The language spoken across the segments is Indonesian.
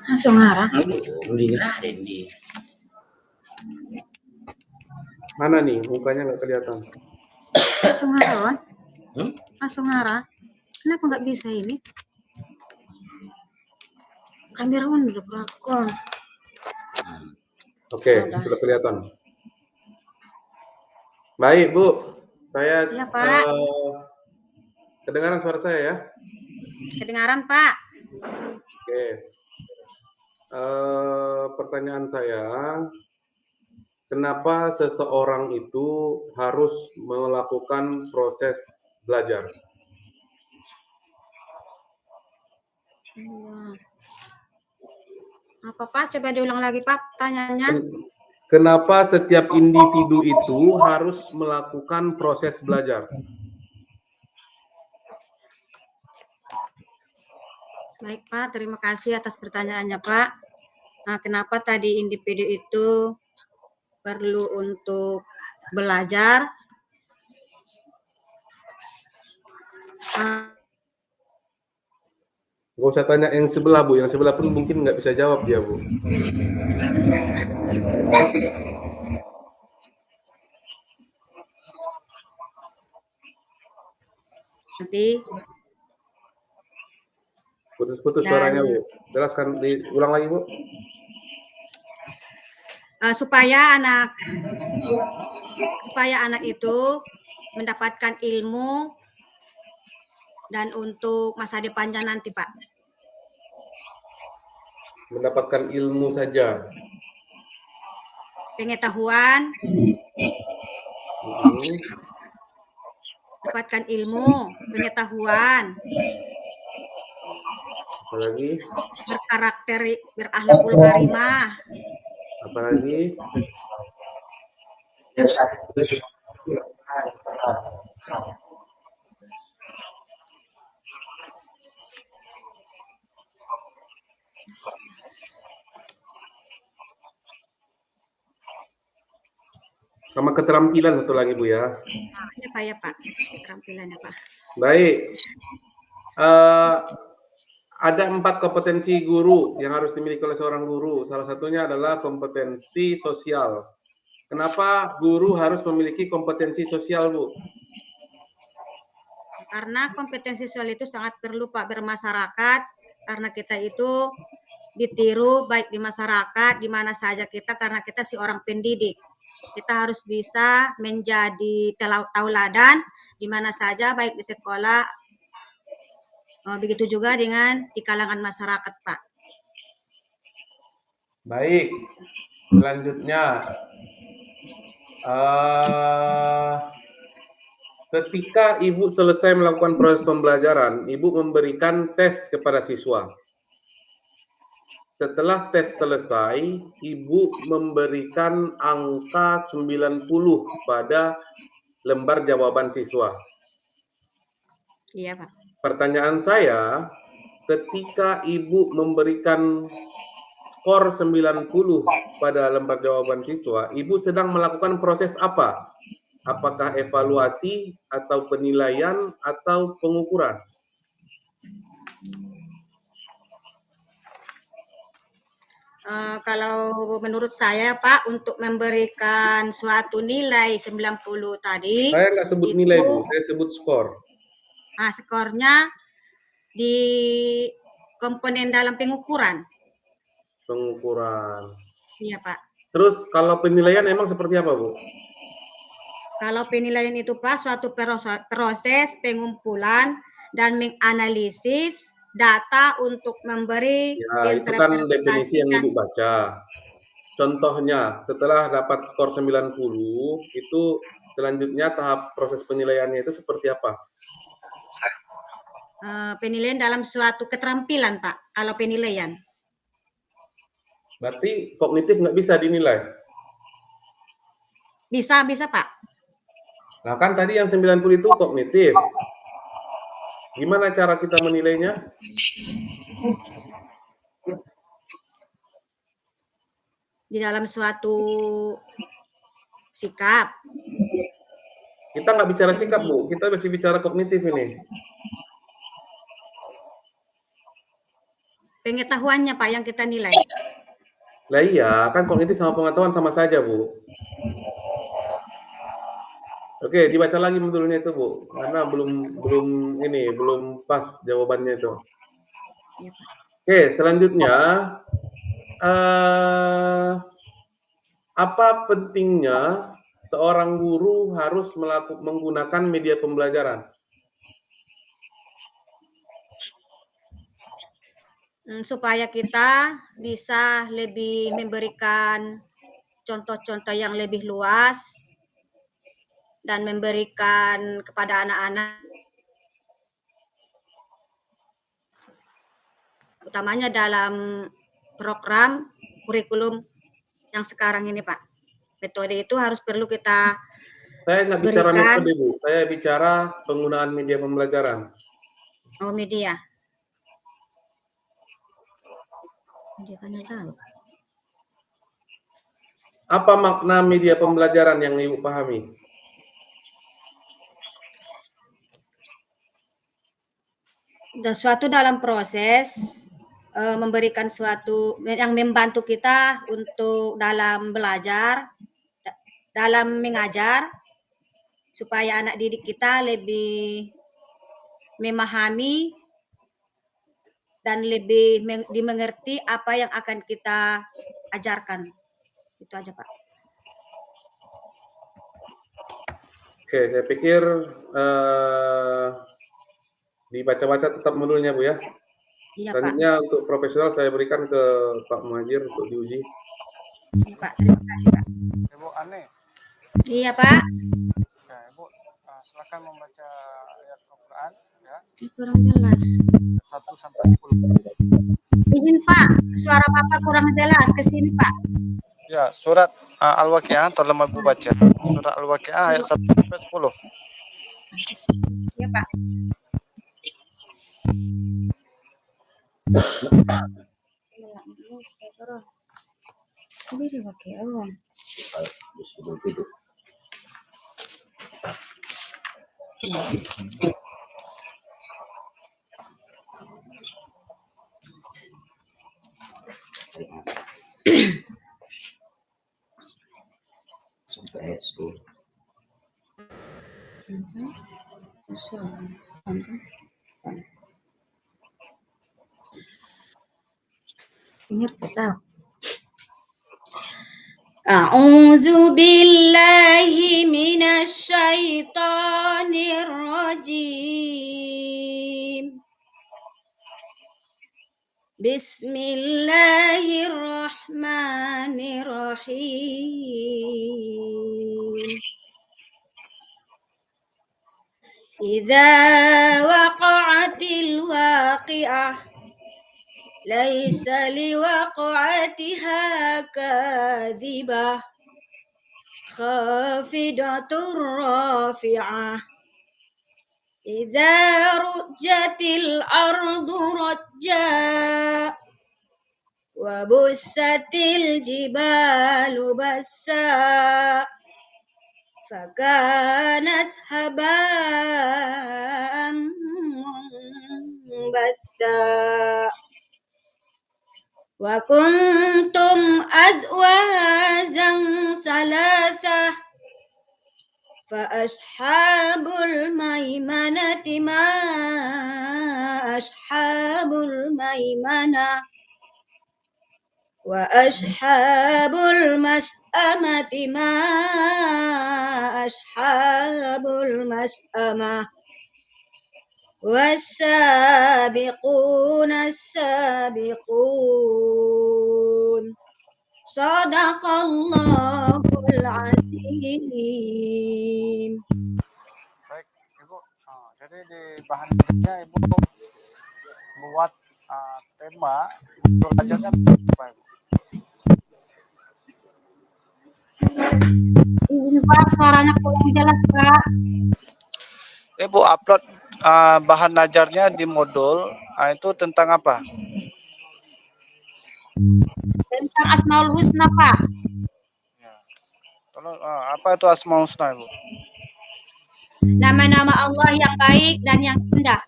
Langsung ngarah. Mana nih? Mukanya nggak kelihatan. Langsung ngarah, Wan. Langsung ngarah. Kenapa nggak bisa ini? Kamera Wan udah berakon. Oke, sudah kelihatan. Baik, Bu. Saya Ya, Pak. kedengaran suara saya ya? Kedengaran, Pak. Oke. Pertanyaan saya, kenapa seseorang itu harus melakukan proses belajar? Apa, Pak? Coba diulang lagi, Pak, pertanyaannya. Kenapa setiap individu itu harus melakukan proses belajar? Baik, Pak. Terima kasih atas pertanyaannya, Pak. Nah, kenapa tadi individu itu perlu untuk belajar? Gak usah tanya yang sebelah, Bu. Yang sebelah pun mungkin nggak bisa jawab dia, Bu. Nanti Putus-putus suaranya, Bu. Jelaskan, diulang lagi, Bu. Supaya anak itu mendapatkan ilmu dan untuk masa depannya nanti, Pak. Mendapatkan ilmu saja. Pengetahuan, dapatkan ilmu, pengetahuan, apalagi berkarakter, berakhlakul karimah, apalagi sama keterampilan satu lagi, Bu ya. Ya, Pak, ya, Pak. Keterampilannya, Pak. Baik. Ada 4 kompetensi guru yang harus dimiliki oleh seorang guru. Salah satunya adalah kompetensi sosial. Kenapa guru harus memiliki kompetensi sosial, Bu? Karena kompetensi sosial itu sangat perlu, Pak, bermasyarakat. Karena kita itu ditiru baik di masyarakat, di mana saja kita, karena kita si orang pendidik. Kita harus bisa menjadi tauladan di mana saja, baik di sekolah, begitu juga dengan di kalangan masyarakat, Pak. Baik, selanjutnya ketika Ibu selesai melakukan proses pembelajaran, Ibu memberikan tes kepada siswa. Setelah tes selesai, Ibu memberikan angka 90 pada lembar jawaban siswa. Iya, Pak. Pertanyaan saya, ketika Ibu memberikan skor 90 pada lembar jawaban siswa, Ibu sedang melakukan proses apa? Apakah evaluasi atau penilaian atau pengukuran? Kalau menurut saya, Pak, untuk memberikan suatu nilai 90 tadi, Saya nggak sebut itu, nilai, Bu, saya sebut skor. Skornya di komponen dalam pengukuran. Pengukuran. Iya, Pak. Terus kalau penilaian emang seperti apa, Bu? Kalau penilaian itu, Pak, suatu proses pengumpulan dan menganalisis data untuk memberi Ya, itu kan definisi yang Ibu baca. Contohnya, setelah dapat skor 90, itu selanjutnya tahap proses penilaiannya itu seperti apa? Penilaian dalam suatu keterampilan, Pak, kalau penilaian. Berarti kognitif nggak bisa dinilai? Bisa, Pak. Nah, kan tadi yang 90 itu kognitif. Gimana cara kita menilainya? Di dalam suatu sikap. Kita nggak bicara sikap, Bu. Kita masih bicara kognitif ini. pengetahuannya Pak yang kita nilai. Lah iya, kan kognitif sama pengetahuan sama saja, Bu. Oke, dibaca lagi modulnya itu, Bu. Karena belum pas jawabannya itu. Ya, Pak. Oke, selanjutnya apa pentingnya seorang guru harus menggunakan media pembelajaran? Supaya kita bisa lebih memberikan contoh-contoh yang lebih luas dan memberikan kepada anak-anak, utamanya dalam program kurikulum yang sekarang ini, Pak. Metode itu harus perlu kita Saya nggak bicara berikan. metode, Bu. Saya bicara penggunaan media pembelajaran. Oh, media. Dia tanya tahu. Apa makna media pembelajaran yang Ibu pahami? Dan suatu dalam proses memberikan suatu yang membantu kita untuk dalam belajar, dalam mengajar, supaya anak didik kita lebih memahami dan lebih dimengerti apa yang akan kita ajarkan. Itu aja, Pak. Oke, saya pikir dibaca-baca tetap modulnya, Bu ya. Iya, Pak. Selanjutnya untuk profesional saya berikan ke Pak Muhajir untuk diuji. Iya, Pak. Terima kasih, Pak. Ibu Ane. Iya, Pak. Ya, Ibu, silakan membaca ayat Al-Quran ya. Kurang jelas. 1 sampai 10. Izin, Pak. Suara Bapak kurang jelas. Ke sini, Pak. Ya, surat Al-Waqiah, tolong Ibu baca. Surat Al-Waqiah ayat 1 sampai 10. Iya, Pak. Ini pakai Allah. Sampai ayat 10. Ingat pesawat. A'udzu billahi minasy syaithanir rajim. Bismillahirrahmanirrahim. Idza waqa'atil waqi'ah laisa liwaqa'atiha kadhibah khafidatur rafi'ah idza rujjatil ardu rajja wa bussatil jibalu bassa fakanat haba'an bassa wa kuntum azwajan salasah fa ashabul maimanati ma ashabul maimanah wa ashabul mas'amati ma ashabul mas'amah was-sabiquna as-sabiqun sadaqallahul azim. Baik, Ibu. Jadi di bahannya Ibu buat tema belajarnya apa, Ibu? Izin Pak, suaranya kurang jelas Pak. Ibu upload bahan ajarnya di modul itu tentang apa? Tentang Asmaul Husna Pak. Ya. Tolong, apa itu Asmaul Husna, Ibu? Nama-nama Allah yang baik dan yang indah.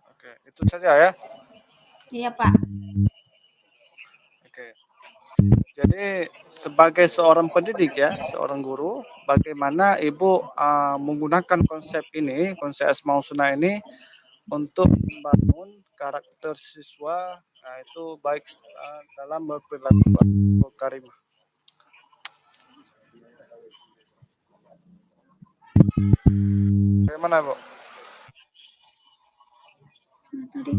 Oke, itu Itu saja ya. Iya Pak. Oke. Jadi sebagai seorang pendidik ya, seorang guru, bagaimana Ibu menggunakan konsep ini, konsep Asmaul Husna ini untuk membangun karakter siswa, itu baik dalam berperilaku karimah. Bagaimana Bu? Tadi.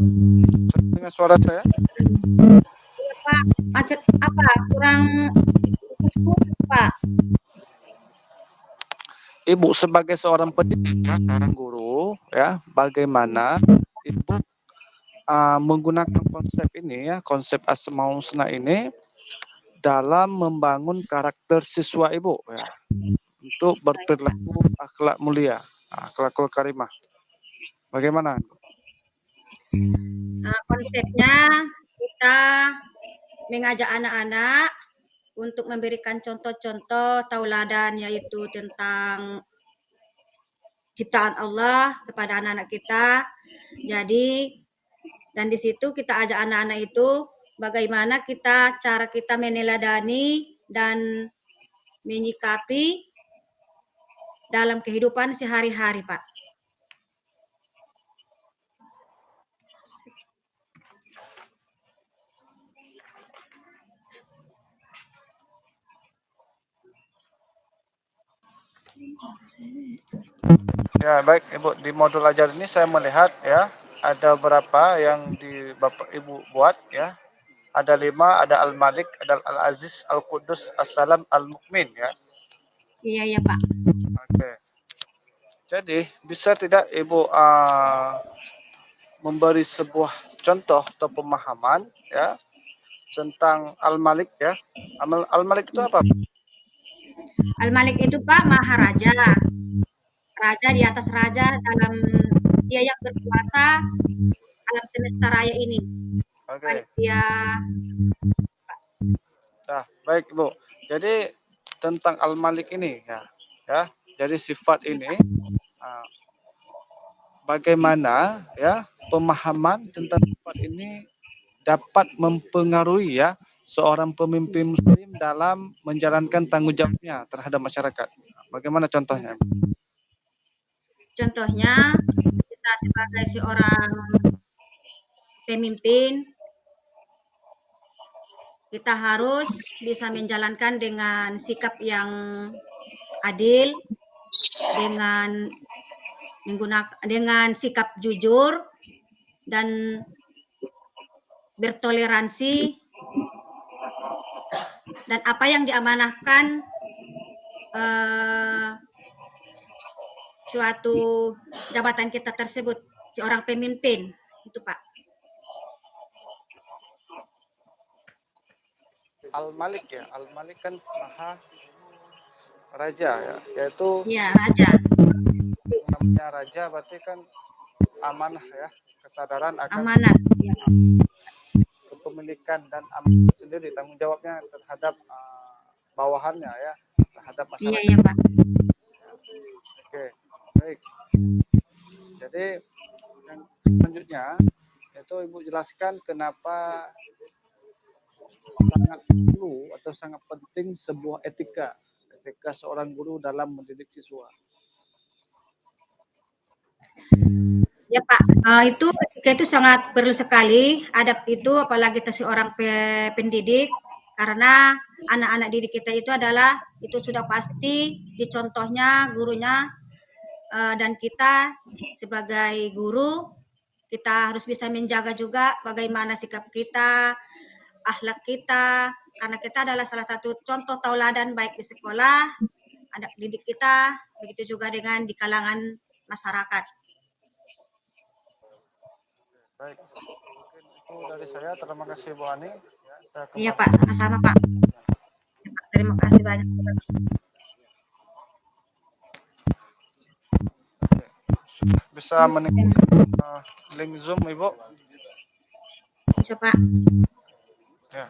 Dengan suara saya? Iya Pak. Macet apa? Kurang putus-putus Pak. Ibu sebagai seorang pendidik, seorang guru, ya, bagaimana Ibu menggunakan konsep ini ya, konsep Asmaul Husna ini dalam membangun karakter siswa Ibu ya, untuk berperilaku akhlak mulia, akhlakul karimah. Bagaimana? Konsepnya kita mengajak anak-anak untuk memberikan contoh-contoh tauladan, yaitu tentang ciptaan Allah kepada anak-anak kita. Jadi, dan di situ kita ajak anak-anak itu bagaimana cara kita meneladani dan menyikapi dalam kehidupan sehari-hari, Pak. Ya, baik Ibu, di modul ajar ini saya melihat ya, ada berapa yang di Bapak Ibu buat ya. Ada 5, ada Al-Malik, ada Al-Aziz, Al-Qudus, As-Salam, Al-Mukmin ya. Iya, Pak. Oke. Jadi, bisa tidak Ibu memberi sebuah contoh atau pemahaman ya tentang Al-Malik ya. Al-Malik itu apa? Al-Malik itu Pak Maharaja. Raja di atas raja, dalam dia yang berkuasa alam semesta raya ini. Oke. Dia Nah, baik Ibu. Jadi tentang Al-Malik ini ya. Ya. Jadi sifat ini bagaimana ya pemahaman tentang sifat ini dapat mempengaruhi ya seorang pemimpin muslim dalam menjalankan tanggung jawabnya terhadap masyarakat. Bagaimana contohnya? Contohnya, kita sebagai seorang pemimpin, kita harus bisa menjalankan dengan sikap yang adil, dengan sikap jujur dan bertoleransi, dan apa yang diamanahkan suatu jabatan kita tersebut, seorang pemimpin itu Pak. Al-Malik ya, Al-Malik kan maha raja ya, yaitu Iya, raja. namanya raja berarti kan amanah ya, kesadaran akan Amanat. kepemilikan dan amanah sendiri, tanggung jawabnya terhadap bawahannya ya, terhadap masyarakat. Iya Pak. Oke, baik. Jadi yang selanjutnya itu Ibu jelaskan kenapa sangat perlu atau sangat penting sebuah etika seorang guru dalam mendidik siswa. Ya Pak, itu etika itu sangat perlu sekali. Adab itu apalagi kita seorang pendidik, karena anak-anak didik kita itu sudah pasti dicontohnya gurunya, dan kita sebagai guru kita harus bisa menjaga juga bagaimana sikap kita, akhlak kita, karena kita adalah salah satu contoh tauladan baik di sekolah, adab didik kita, begitu juga dengan di kalangan masyarakat. Baik, mungkin itu dari saya. Terima kasih Bu Ani. Ya, Iya Pak, sama-sama Pak. Terima kasih banyak. Bisa menikmati link Zoom Ibu? Bisa Pak. Ya.